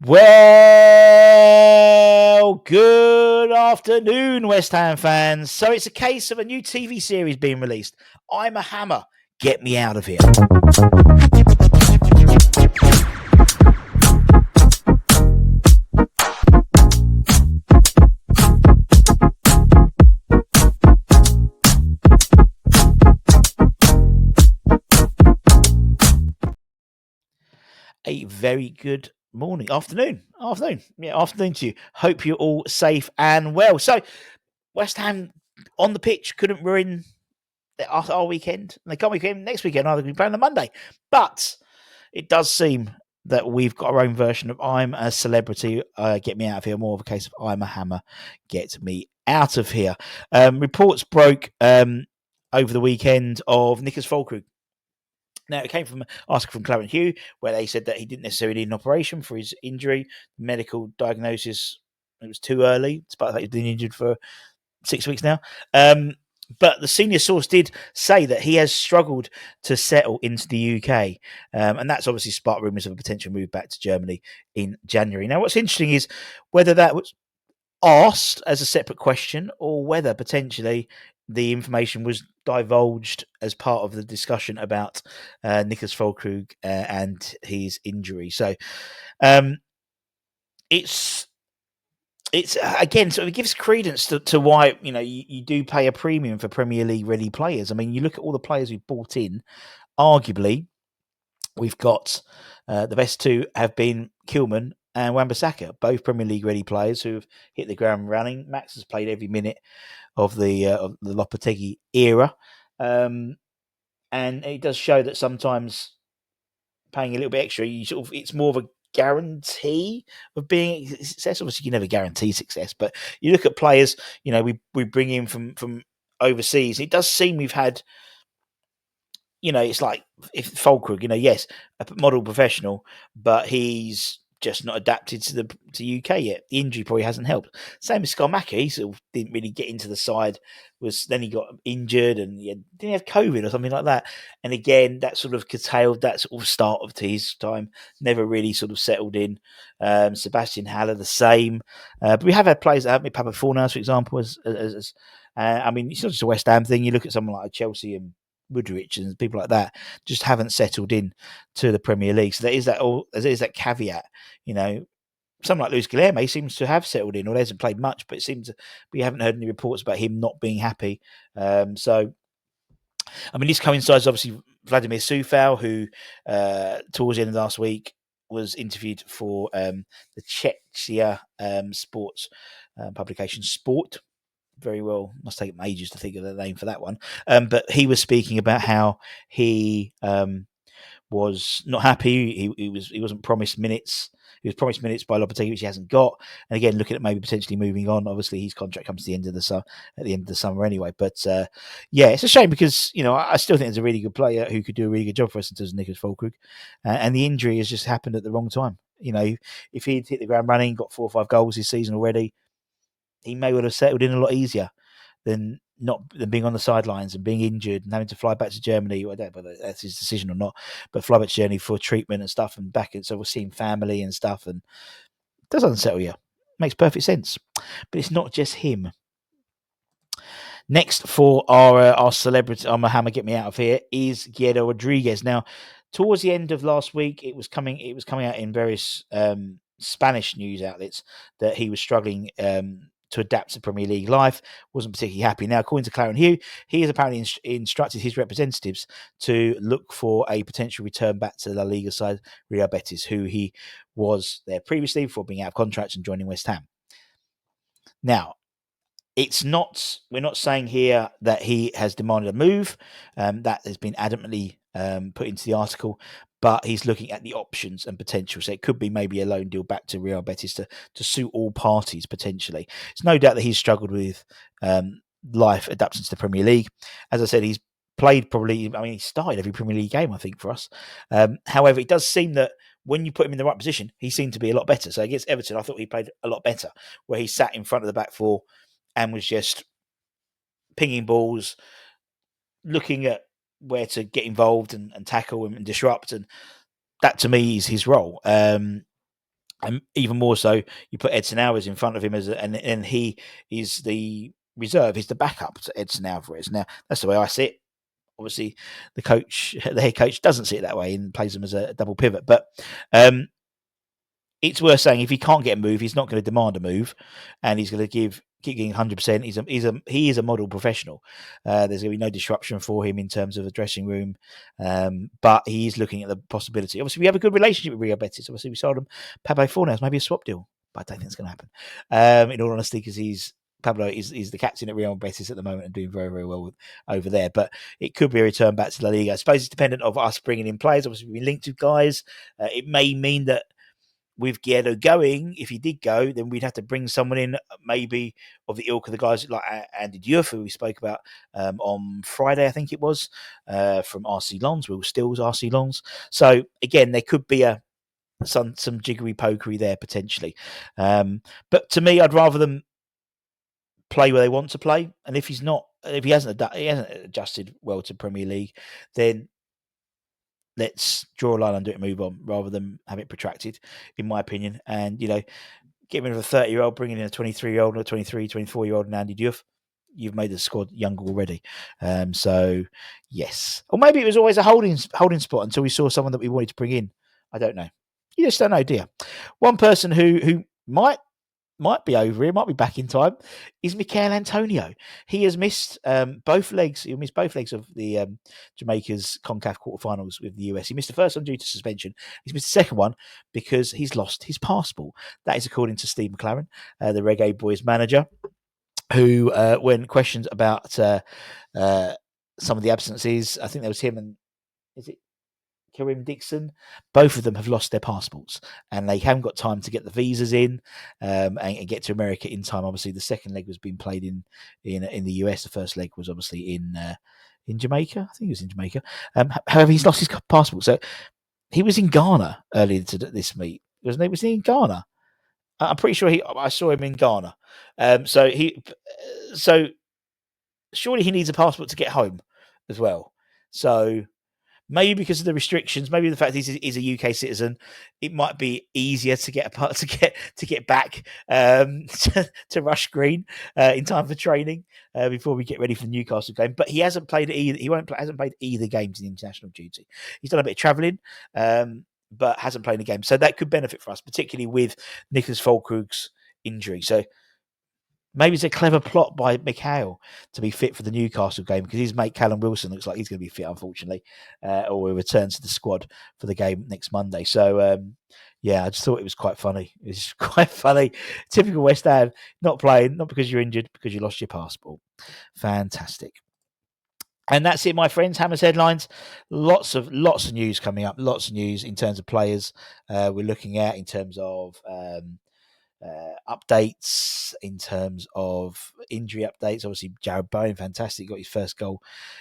Well, good afternoon, West Ham fans. So it's a case of a new TV series being released. I'm a Hammer. Get me out of here. A very good afternoon. Afternoon to you. Hope you're all safe and well. So, West Ham on the pitch couldn't ruin our weekend. They can't weekend next weekend either. We play on the Monday, but it does seem that we've got our own version of "I'm a celebrity, get me out of here." More of a case of "I'm a Hammer, get me out of here." Reports broke over the weekend of Nicholas Fullkrug. Now, it came from an article from Clarence Hugh where they said that he didn't necessarily need an operation for his injury. Medical diagnosis, it was too early, despite that he's been injured for 6 weeks now. But the senior source did say that he has struggled to settle into the UK. And that's obviously sparked rumours of a potential move back to Germany in January. Now, what's interesting is whether that was asked as a separate question or whether potentially the information was divulged as part of the discussion about Nicholas Fullkrug and his injury. So it's again, so it gives credence to why you do pay a premium for Premier League ready players. I mean, you look at all the players we've bought in. Arguably, we've got the best two have been Kilman and Wan-Bissaka, both Premier League ready players who've hit the ground running. Max has played every minute of the Lopetegui era, and it does show that sometimes paying a little bit extra, it's more of a guarantee of being success. Obviously, you never guarantee success, but you look at players. We bring in from overseas. It does seem we've had. It's like if Fullkrug, yes, a model professional, but he's just not adapted to UK yet. The injury probably hasn't helped. Same as Skarmaka, he sort of didn't really get into the side. Then he got injured and didn't he have COVID or something like that. And again, that sort of curtailed that sort of start of his time. Never really sort of settled in. Sebastian Haller the same. But we have had players that haven't been Papa Fornas, for example. I mean, it's not just a West Ham thing. You look at someone like Chelsea and Woodrich and people like that just haven't settled in to the Premier League. So there is that caveat. Someone like Luis Guilherme seems to have settled in, or hasn't played much, but it seems we haven't heard any reports about him not being happy. So, I mean, this coincides obviously Vladimir Coufal, who towards the end of last week was interviewed for the Czechia sports publication Sport. Very well. Must take him ages to think of the name for that one. But he was speaking about how he was not happy. He wasn't promised minutes. He was promised minutes by Lopetegui, which he hasn't got. And again, looking at maybe potentially moving on. Obviously, his contract comes to the end of the summer anyway. But it's a shame because I still think there's a really good player who could do a really good job for us in terms of Nicholas Fullkrug, and the injury has just happened at the wrong time. If he'd hit the ground running, got 4 or 5 goals this season already, he may well have settled in a lot easier than being on the sidelines and being injured and having to fly back to Germany. I don't know whether that's his decision or not, but fly back to Germany for treatment and stuff and back. And so we're seeing family and stuff, and it does unsettle you. Makes perfect sense. But it's not just him. Next for our celebrity, our Hammer get me out of here, is Guido Rodriguez. Now, towards the end of last week, it was coming out in various Spanish news outlets that he was struggling to adapt to Premier League life, wasn't particularly happy. Now, according to Clarence Hugh, he has apparently instructed his representatives to look for a potential return back to La Liga side Real Betis, who he was there previously before being out of contract and joining West Ham. Now, we're not saying here that he has demanded a move. That has been adamantly put into the article, but he's looking at the options and potential. So it could be maybe a loan deal back to Real Betis to suit all parties potentially. It's no doubt that he's struggled with life adapting to the Premier League. As I said, he's played he started every Premier League game, I think, for us. However, it does seem that when you put him in the right position, he seemed to be a lot better. So against Everton, I thought he played a lot better, where he sat in front of the back four and was just pinging balls, looking at where to get involved and tackle and disrupt. And that, to me, is his role. And even more so, you put Edson Alvarez in front of him and he is the reserve, he's the backup to Edson Alvarez. Now, that's the way I see it. Obviously, the head coach doesn't see it that way and plays him as a double pivot. But it's worth saying if he can't get a move, he's not going to demand a move, and he's going to keep getting 100%. He is a model professional. There's going to be no disruption for him in terms of the dressing room, but he is looking at the possibility. Obviously, we have a good relationship with Real Betis. Obviously, we sold him Pablo Fornals, maybe a swap deal, but I don't think it's going to happen. In all honesty, because Pablo is the captain at Real Betis at the moment and doing very, very well over there. But it could be a return back to La Liga. I suppose it's dependent of us bringing in players. Obviously, we've been linked to guys. It may mean that with Guerrero going, if he did go, then we'd have to bring someone in, maybe of the ilk of the guys like Andy Diouf, who we spoke about on Friday, I think it was, from RC Lens, Will Stills, RC Lens. So again, there could be some jiggery pokery there potentially. But to me, I'd rather them play where they want to play, and if he hasn't adjusted well to Premier League, then let's draw a line under it and move on rather than have it protracted, in my opinion. And, get rid of a 30-year-old, bringing in a 23-year-old or a 23, 24-year-old and Andy Diouf. You've made the squad younger already. So, yes. Or maybe it was always a holding spot until we saw someone that we wanted to bring in. I don't know. You just don't know, do you? One person who might be over here, might be back in time, is Michail Antonio. He has missed both legs. He missed both legs of the Jamaica's CONCACAF quarterfinals with the US. He missed the first one due to suspension. He's missed the second one because he's lost his passport. That is according to Steve McLaren, the Reggae Boys manager, who, when questioned about some of the absences, I think there was him and is it Karim Dixon, both of them have lost their passports and they haven't got time to get the visas in and get to America in time. Obviously, the second leg was being played in the US. The first leg was obviously in Jamaica. I think he was in Jamaica. However, he's lost his passport. So he was in Ghana earlier to this meet, wasn't he? Was he in Ghana? I'm pretty sure I saw him in Ghana. So surely he needs a passport to get home as well. So maybe because of the restrictions, maybe the fact he's a UK citizen, it might be easier to get back to Rush Green in time for training before we get ready for the Newcastle game. But he hasn't played either. Hasn't played either games in international duty. He's done a bit of travelling, but hasn't played a game. So that could benefit for us, particularly with Nicholas Fullkrug's injury. So maybe it's a clever plot by Michail to be fit for the Newcastle game because his mate Callum Wilson looks like he's going to be fit, unfortunately, or will return to the squad for the game next Monday. So, I just thought it was quite funny. It's quite funny. Typical West Ham, not playing, not because you're injured, because you lost your passport. Fantastic. And that's it, my friends. Hammers headlines. Lots of news coming up. Lots of news in terms of players we're looking at, in terms of updates, in terms of injury updates. Obviously, Jared Bowen, fantastic, got his first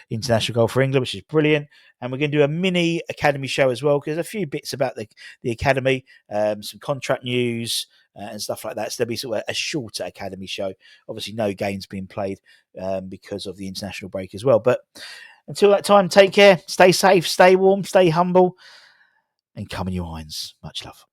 international goal for England, which is brilliant. And we're going to do a mini academy show as well, because there's a few bits about the academy, some contract news and stuff like that. So there'll be sort of a shorter academy show. Obviously, no games being played because of the international break as well. But until that time, take care, stay safe, stay warm, stay humble, and come in your irons. Much love.